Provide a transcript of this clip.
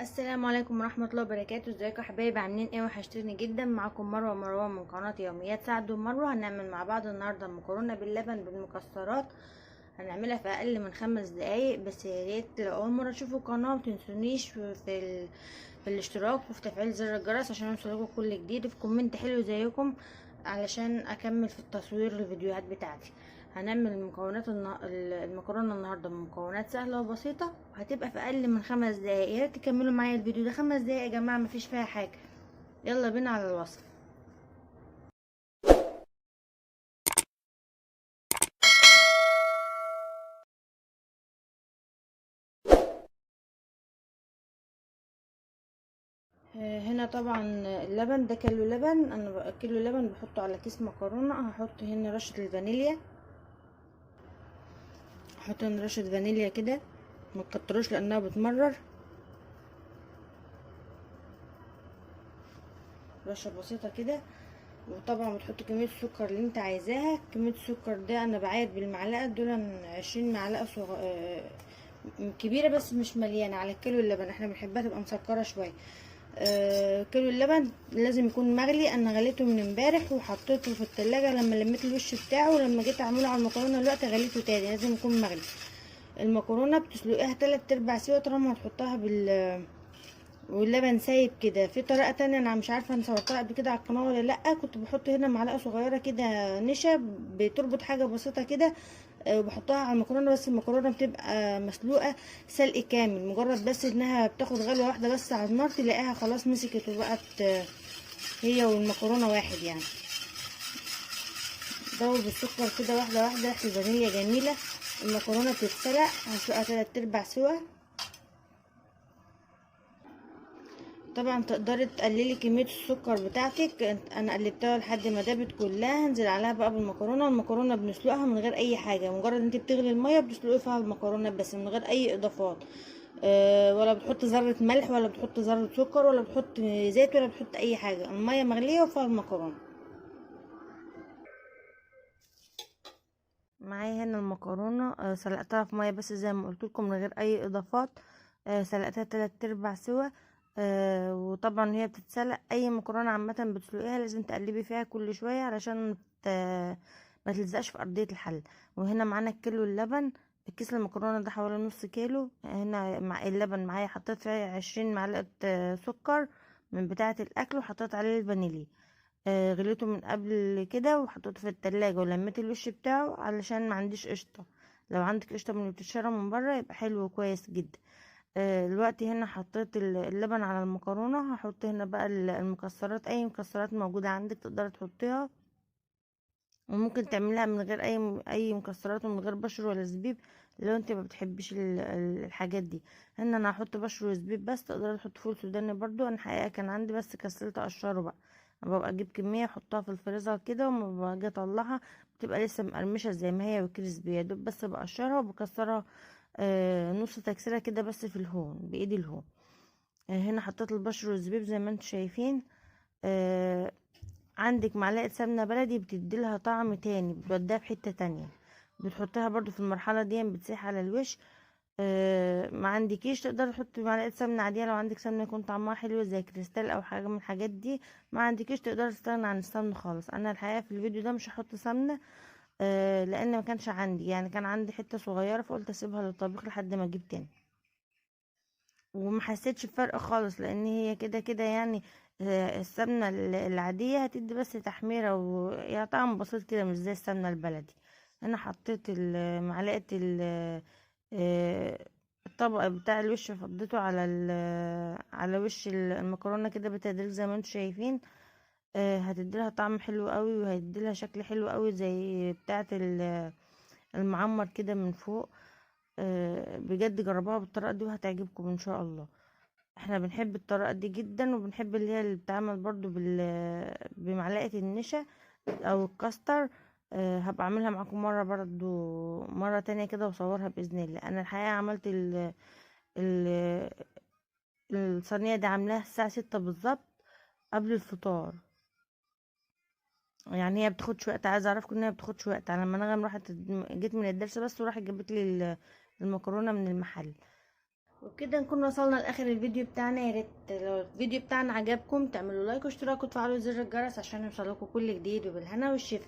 السلام عليكم ورحمة الله وبركاته. ازيكم يا حبايبي؟ عاملين ايه؟ وحشتوني جدا. معاكم مروة من قناة يوميات سعد ومروة. هنعمل مع بعض النهاردة مكرونة باللبن بالمكسرات. هنعملها في اقل من 5 دقايق. بس يا ريت لو اول مرة تشوفوا القناة متنسونيش في الاشتراك وفي تفعيل زر الجرس عشان يوصلكوا كل جديد، في كومنت حلو زيكم علشان اكمل في التصوير الفيديوهات بتاعتي. هنعمل المكرونه النهارده بمكونات سهله وبسيطه، وهتبقى في اقل من 5 دقايق. يا ريت تكملوا معايا الفيديو ده. 5 دقايق يا جماعه، مفيش فيها حاجه. يلا بينا على الوصف. هنا طبعا اللبن ده كيلو لبن. انا كيلو لبن بحطه على كيس مكرونه. هحط هنا رشه الفانيليا. هحط هنا رشه فانيليا كده، ما تكتروش لانها بتمرر. رشه بسيطه كده. وطبعا بتحط كميه السكر اللي انت عايزاها. كميه السكر ده انا بعاير بالمعلقه دول 20 معلقه كبيره بس مش مليانه على الكيلو اللبن. احنا بنحبها تبقى مسكره شويه. كيلو اللبن لازم يكون مغلي. انا غليته من امبارح وحطيته في التلاجة لما لميت الوش بتاعه، ولما جيت اعمله على المكرونه دلوقتي غليته تاني. لازم يكون مغلي. المكرونه بتسلقيها 3/4 سوا طالما هتحطها واللبن سايب كده. في طريقه تانية انا مش عارفه انا صورتها قبل كده على القناه ولا لا. كنت بحط هنا معلقه صغيره كده نشا بتربط حاجه بسيطه كده، وبحطها على المكرونه. بس المكرونه بتبقى مسلوقه سلق كامل، مجرد بس انها بتاخد غلوه واحده بس على النار تلاقيها خلاص مسكت وبقت هي والمكرونه واحد يعني. دوب السكر كده واحده واحده. ريحه الفانيليا جميله. المكرونه بتتسلق هسلقها 3/4 سوا. طبعا تقدري تقللي كميه السكر بتاعتك. انا قلبتها لحد ما دابت كلها. هنزل عليها بقى بالمكرونه. المكرونه بنسلقها من غير اي حاجه، مجرد انت بتغلي الميه بتسلقي فيها المكرونه بس من غير اي اضافات. ولا بتحط ذره ملح ولا بتحط ذره سكر ولا بتحط زيت ولا بتحط اي حاجه. الميه مغليه وفيها المكرونه. معايا هنا المكرونه. سلقتها في ميه بس زي ما قلت لكم من غير اي اضافات. سلقتها 3/4 سوا. وطبعا هي بتتسلق اي مكرونه عامه بتسلقيها لازم تقلبي فيها كل شويه علشان ما تلزقش في ارضيه الحل. وهنا معانا كيلو اللبن. الكيس المكرونه ده حوالي نص كيلو. هنا مع اللبن معايا حطيت فيه 20 معلقه سكر من بتاعه الاكل، وحطيت عليه الفانيليا. غليته من قبل كده وحطيته في التلاجة ولميت الوش بتاعه علشان ما عنديش قشطة. لو عندك قشطة من اللي بتتشرب من بره يبقى حلو وكويس جدا. دلوقتي هنا حطيت اللبن على المكرونة. هحط هنا بقى المكسرات. اي مكسرات موجودة عندك تقدر تحطيها، وممكن تعملها من غير اي مكسرات ومن غير بشر ولا زبيب لو انت ما بتحبش الحاجات دي. هنا انا هحط بشر وزبيب بس. تقدر تحط فول سوداني برضو. انا حقيقة كان عندي بس كسلت اقشره بقى. أنا ببقى اجيب كمية احطها في الفريزر كده، وما باجي اطلعها بتبقى لسه مقرمشة زي ما هي وكريسبي. يا دوب بس بقشرها وبكسرها نص تكسيرة كده بس في الهون بايدي الهون. هنا حطيت البشر والزبيب زي ما انتم شايفين. آه، عندك معلقة سمنة بلدي بتديلها طعم تاني، بتوديها في حتة تانية. بتحطها برضو في المرحلة دي بتسيح على الوش. ما عندكيش تقدر تحطي معلقة سمنة عادية لو عندك سمنة يكون طعمها حلو زي كريستال او حاجة من الحاجات دي. ما عندكيش تقدر تستغنى عن السمنة خالص. انا الحقيقة في الفيديو ده مش هحط سمنة لان ما كانش عندي، يعني كان عندي حتة صغيرة فقلت اسيبها للطبيخ لحد ما اجيب تاني. وما حسيتش بفرق خالص لان هي كده كده يعني. السمنه العاديه هتدي بس تحميره ويا طعم بسيط كده مش زي السمنه البلدي. انا حطيت معلقه آه، الطبق بتاع الوش فضيته على وش المكرونه كده بالتدريج زي ما انتم شايفين. هتديلها طعم حلو قوي وهيديلها شكل حلو قوي زي بتاعه المعمر كده من فوق. بجد جربوها بالطريقه دي وهتعجبكم ان شاء الله. احنا بنحب الطريقه دي جدا، وبنحب اللي هي اللي بتتعمل برضو بمعلقه النشا او الكاستر. هبقى اعملها معاكم مره برضو مره تانية كده واصورها باذن الله. انا الحقيقه عملت ال... الصينيه دي عاملاها الساعه 6 بالظبط قبل الفطار. يعني هي بتاخدش وقت. عايزه اعرفكم ان هي بتاخدش وقت. على ما نغم راحت جيت من الدرس بس وراحت جابت لي المكرونه من المحل. وبكده نكون وصلنا لاخر الفيديو بتاعنا. يا ريت لو الفيديو بتاعنا عجبكم تعملوا لايك واشتراك وتفعلوا زر الجرس عشان يوصلكوا كل جديد، وبالهنا والشفا.